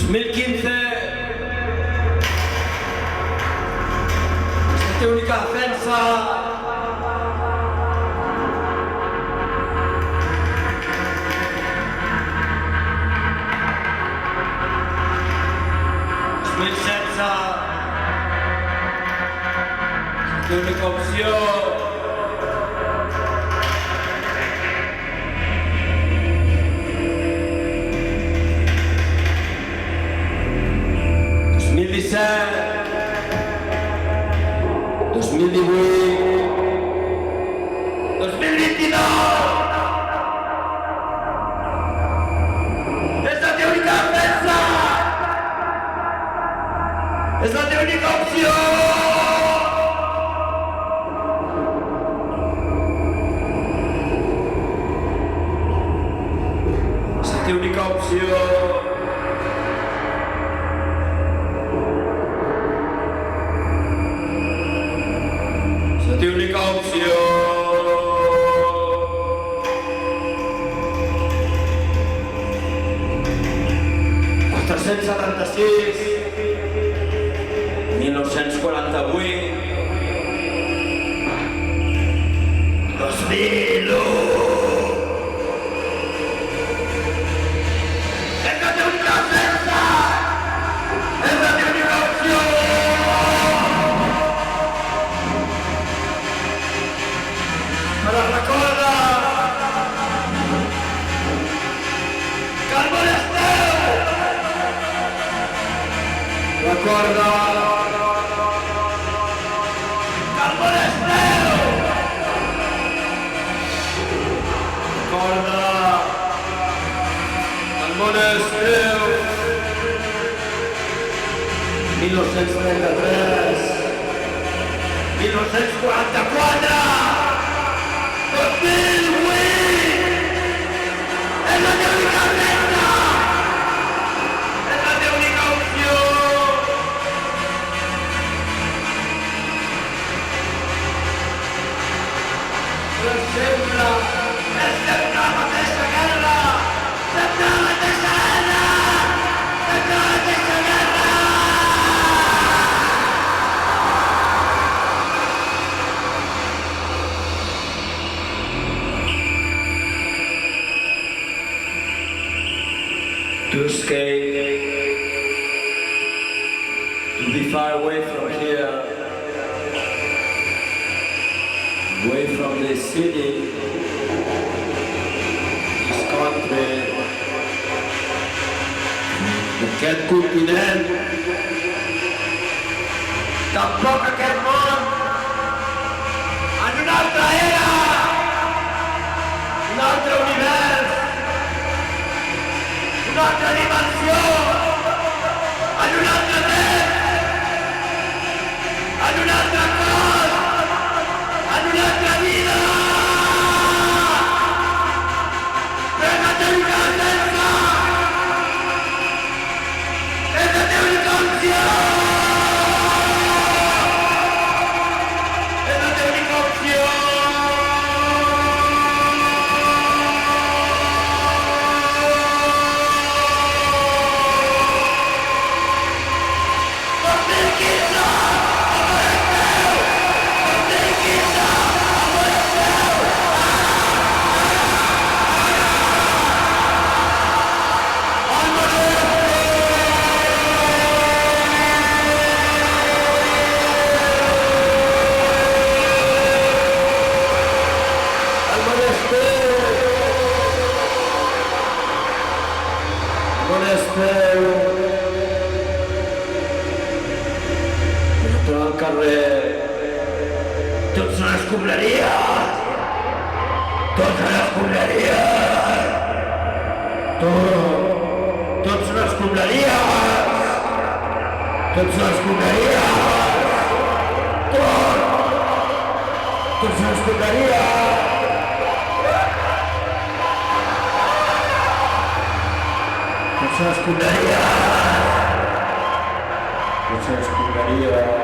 2015, esta única defensa. 2016, esta única opció. 2017, 2018, 2022. És la teva única defensa! És la teva única opció! És la teva única opció! La única opció. 476, 1948, 2001. És la teva única defensa! És la teva única opció! Però recorda que el món és teu! Recorda que el món és teu! Recorda que el món és teu! 1933, 1944, 2008! És la teva única defensa! És la teva única opció! Però sempre, és sempre la mateixa guerra! Sempre la mateixa guerra! Sempre la mateixa guerra! To escape, to be far away from here, away from this city, this country, d'aquest continent, tampoc aquest món, en una altra era, un altre univers, una altra dimensió, en un altre temps, en un altre cos, en una altra vida. Però és la teva única defensa! És la teva única opció! És la teva única opció! Al carrer, tots són escombraries! Tots són escombraries! Tots són escombraries! Tots són escombraries! Tots són escombraries! Tots són escombraries! Tots són escombraries!